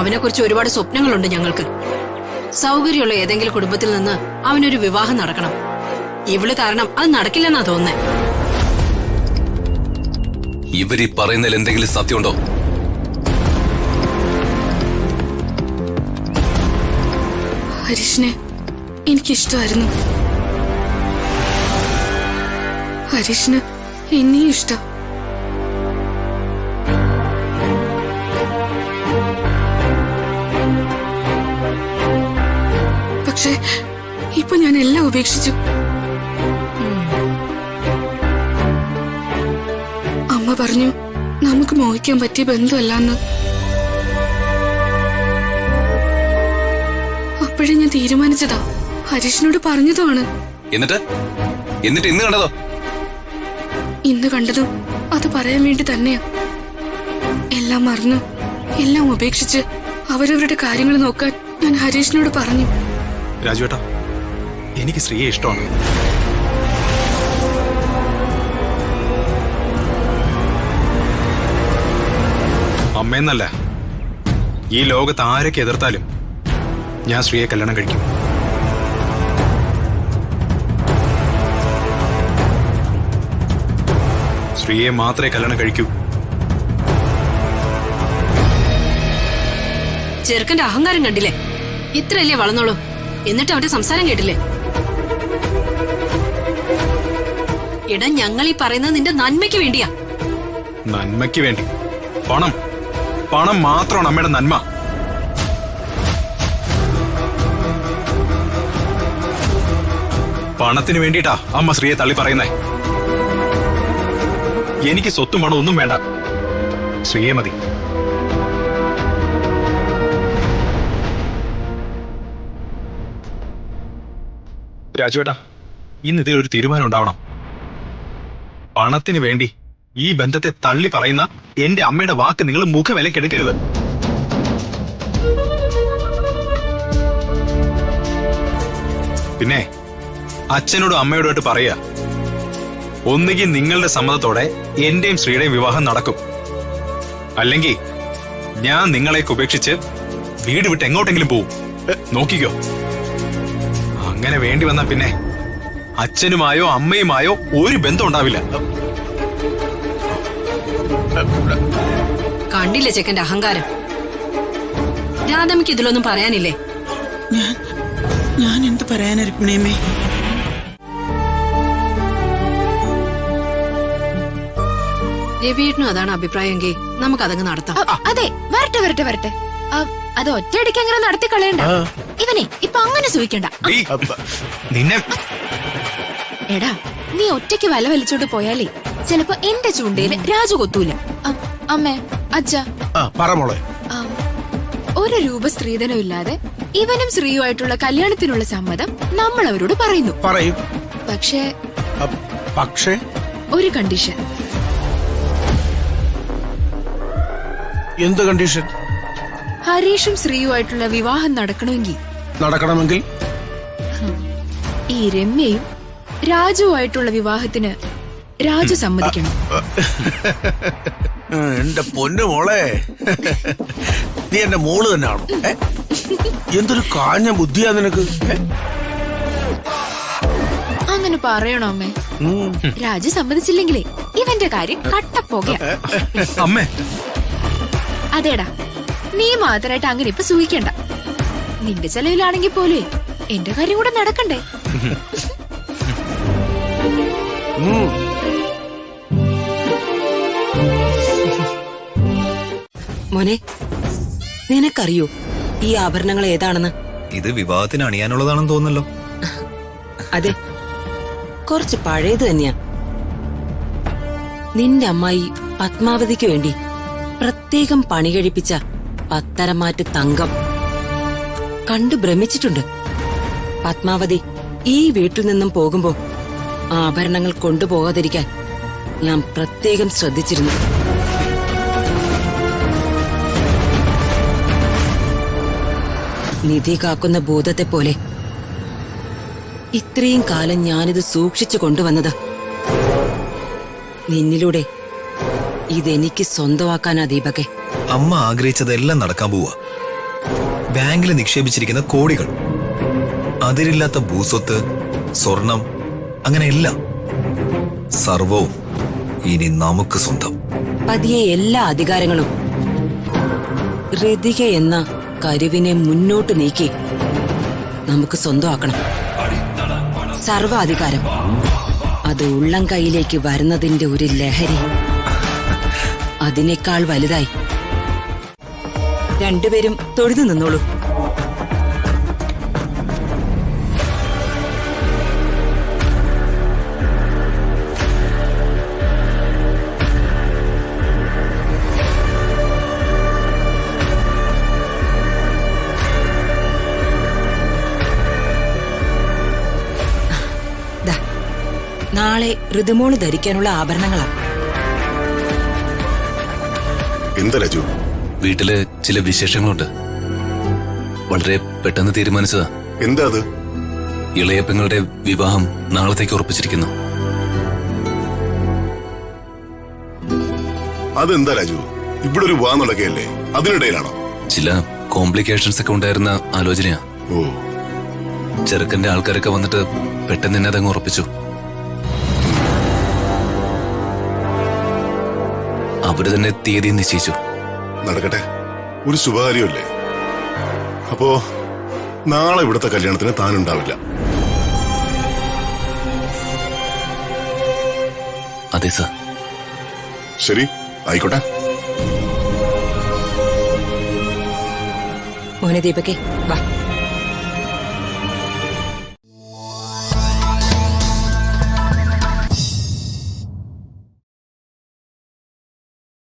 അവനെ കുറിച്ച് ഒരുപാട് സ്വപ്നങ്ങളുണ്ട് ഞങ്ങൾക്ക്. സൗകര്യമുള്ള ഏതെങ്കിലും കുടുംബത്തിൽ നിന്ന് അവനൊരു വിവാഹം നടക്കണം. ഇവള് കാരണം അത് നടക്കില്ലെന്നാ തോന്നുന്നേ. ഇവരീ പറയുന്നതിൽ എന്തെങ്കിലും സത്യമുണ്ടോ? ഹരീഷിനെ എനിക്കിഷ്ടമായിരുന്നു. ഹരീഷിന് എന്നെയും ഇഷ്ടം. പക്ഷേ ഇപ്പൊ ഞാൻ എല്ലാം ഉപേക്ഷിച്ചു. അമ്മ പറഞ്ഞു നമുക്ക് മോഹിക്കാൻ പറ്റിയ ബന്ധമല്ലെന്ന്. അപ്പോഴേ ഞാൻ തീരുമാനിച്ചതാ, ഹരീഷിനോട് പറഞ്ഞതുമാണ്. എന്നിട്ട് ഇന്ന് കണ്ടതോ? ഇന്ന് കണ്ടതും അത് പറയാൻ വേണ്ടി തന്നെയാ. എല്ലാം മറന്നു, എല്ലാം ഉപേക്ഷിച്ച് അവരവരുടെ കാര്യങ്ങൾ നോക്കാൻ ഞാൻ ഹരീഷിനോട് പറഞ്ഞു. രാജുവേട്ടാ, എനിക്ക് ശ്രീയെ ഇഷ്ടമാണ്. അമ്മയെന്നല്ല, ഈ ലോകത്ത് ആരൊക്കെ എതിർത്താലും ഞാൻ ശ്രീയെ കല്യാണം കഴിക്കും. ശ്രീയെ മാത്രമേ കല്യാണം കഴിക്കൂ. ചെറുക്കന്റെ അഹങ്കാരം കണ്ടില്ലേ? ഇത്രയല്ലേ വളർന്നോളൂ, എന്നിട്ട് അവന്റെ സംസാരം കേട്ടില്ലേ? എടാ, ഞങ്ങൾ ഈ പറയുന്നത് നിന്റെ നന്മയ്ക്ക് വേണ്ടിയാ. നന്മയ്ക്ക് വേണ്ടി? പണം മാത്രമാണ് അമ്മയുടെ നന്മ. പണത്തിന് വേണ്ടിയിട്ടാ അമ്മ ശ്രീയെ തള്ളി പറയുന്നേ. എനിക്ക് സ്വത്തും പണം ഒന്നും വേണ്ട, ശ്രീയെ മതി. രാജുവേട്ടാ, ഇന്ന് ഇതിൽ ഒരു തീരുമാനം ഉണ്ടാവണം. പണത്തിന് വേണ്ടി ഈ ബന്ധത്തെ തള്ളി പറയുന്ന എന്റെ അമ്മയുടെ വാക്ക് നിങ്ങൾ മുഖവിലക്കെടുക്കരുത്. പിന്നെ അച്ഛനോടും അമ്മയോടുമായിട്ട് പറയുക, ഒന്നുകിൽ നിങ്ങളുടെ സമ്മതത്തോടെ എന്റെയും ശ്രീയുടെയും വിവാഹം നടക്കും, അല്ലെങ്കിൽ ഞാൻ നിങ്ങളെയൊക്കെ ഉപേക്ഷിച്ച് വീട് വിട്ട് എങ്ങോട്ടെങ്കിലും പോവും. നോക്കിക്കോ. അങ്ങനെ വേണ്ടി വന്നാ പിന്നെ അച്ഛനുമായോ അമ്മയുമായോ ഒരു ബന്ധം ഉണ്ടാവില്ല. കണ്ടില്ലേ ചെക്കന്റെ അഹങ്കാരം? രാധമ്മയ്ക്ക് ഇതിലൊന്നും പറയാനില്ലേ? ഞാൻ എന്ത് പറയാനാ രുക്മിണിയമ്മേ? രവിയേട്ടനും അതാണ് അഭിപ്രായമെങ്കിൽ നമുക്കതങ്ങ് നടത്താം. അതെ, വരട്ടെ. അത് ഒറ്റയടിക്ക് അങ്ങനെ നടത്തി കളയണ്ട. ഇവനെ ഇപ്പൊ അങ്ങനെ സൂഹിക്കണ്ട. നിന്നെ എടാ, നീ ഒറ്റയ്ക്ക് വല വലിച്ചോണ്ട് പോയാലേ ചിലപ്പോ എന്റെ ചൂണ്ടയില് രാജു കൊത്തൂല. അമ്മേ, അച്ഛ, ഒരു രൂപ സ്ത്രീധനം ഇല്ലാതെ ഇവനും ശ്രീയുമായിട്ടുള്ള കല്യാണത്തിനുള്ള സമ്മതം നമ്മൾ അവരോട് പറയും. പക്ഷേ ഒരു കണ്ടീഷൻ. എന്ത് കണ്ടീഷൻ? ഹരീഷും ശ്രീയുമായിട്ടുള്ള വിവാഹം നടക്കണമെങ്കിൽ ഈ രമ്യയും രാജുവായിട്ടുള്ള വിവാഹത്തിന് രാജു സമ്മതിക്കണം. എന്റെ പൊന്നു മോളെ, നീ എന്റെ മോള് തന്നെയാണോ? എന്തൊരു കാഞ്ഞ ബുദ്ധിയാ നിനക്ക്. അങ്ങനെ പറയണോ അമ്മേ? രാജു സമ്മതിച്ചില്ലെങ്കിലേ ഇവന്റെ കാര്യം കട്ടപ്പോകയാ. അമ്മേ, അതേടാ, നീ മാത്രമായിട്ട് അങ്ങനെ ഇപ്പൊ സൂഹിക്കണ്ട. നിന്റെ ചെലവിലാണെങ്കിൽ പോലെ എന്റെ കാര്യം കൂടെ നടക്കണ്ടേ? മോനെ, നിനക്കറിയോ ഈ ആഭരണങ്ങൾ ഏതാണെന്ന്? ഇത് വിവാഹത്തിന് അണിയാനുള്ളതാണെന്ന് തോന്നുന്നല്ലോ. അതെ, കുറച്ച് പഴയത് തന്നെയാ. നിന്റെ അമ്മായി പത്മാവതിക്ക് വേണ്ടി പ്രത്യേകം പണി കഴിപ്പിച്ച പത്തരമാറ്റ് തങ്കം. കണ്ടു ഭ്രമിച്ചിട്ടുണ്ട്. പത്മാവതി ഈ വീട്ടിൽ നിന്നും പോകുമ്പോ ആഭരണങ്ങൾ കൊണ്ടുപോകാതിരിക്കാൻ ഞാൻ പ്രത്യേകം ശ്രദ്ധിച്ചിരുന്നു. നിധി കാക്കുന്ന ഭൂതത്തെ പോലെ ഇത്രയും കാലം ഞാനിത് സൂക്ഷിച്ചു കൊണ്ടുവന്നത് നിന്നിലൂടെ ഇതെനിക്ക് സ്വന്തമാക്കാനാ ദീപകെ. അമ്മ ആഗ്രഹിച്ചതെല്ലാം നടക്കാൻ പോവാ. ബാങ്കിൽ നിക്ഷേപിച്ചിരിക്കുന്ന കോടികൾ, അതിരില്ലാത്ത ഭൂസ്വത്ത്, സ്വർണം, അങ്ങനെ എല്ലാം സർവവും ഇനി നമുക്ക് സ്വന്തം. പതിയെ എല്ലാ അധികാരങ്ങളും ഋതിക എന്ന കരുവിനെ മുന്നോട്ട് നീക്കി നമുക്ക് സ്വന്തമാക്കണം. സർവ അധികാരം അത് ഉള്ളം കൈയിലേക്ക് വരുന്നതിന്റെ ഒരു ലഹരി അതിനേക്കാൾ വലുതായി. രണ്ടുപേരും തൊഴുതു നിന്നോളൂ. നാളെ ഋതുമോള് ധരിക്കാനുള്ള ആഭരണങ്ങളാ. എന്താ രാജു? വീട്ടില് ചില വിശേഷങ്ങളുണ്ട്. വളരെ പെട്ടെന്ന് തീരുമാനിച്ചതാ. എന്താ അത്? ഇളയ പെങ്ങളുടെ വിവാഹം നാളത്തേക്ക് ഉറപ്പിച്ചിരിക്കുന്നു. അതെന്താ രാജു? ഇവിടെ ഒരു വിവാഹം നടക്കുകയല്ലേ, അതിനിടയിലാണോ? ചില കോംപ്ലിക്കേഷൻസ് ഒക്കെ ഉണ്ടായിരുന്ന ആലോചനയാ. ഓ, ചെറുക്കന്റെ ആൾക്കാരൊക്കെ വന്നിട്ട് പെട്ടെന്ന് തന്നെ അതങ്ങ് ഉറപ്പിച്ചു. അവര് തന്നെ തീയതി നിശ്ചയിച്ചു. നടക്കട്ടെ, ഒരു ശുഭകാര്യമല്ലേ. അപ്പോ നാളെ ഇവിടുത്തെ കല്യാണത്തിന് താനുണ്ടാവില്ല. അതെ സർ. ശരി, ആയിക്കോട്ടെ. മോനെ ദീപകേ, വാ.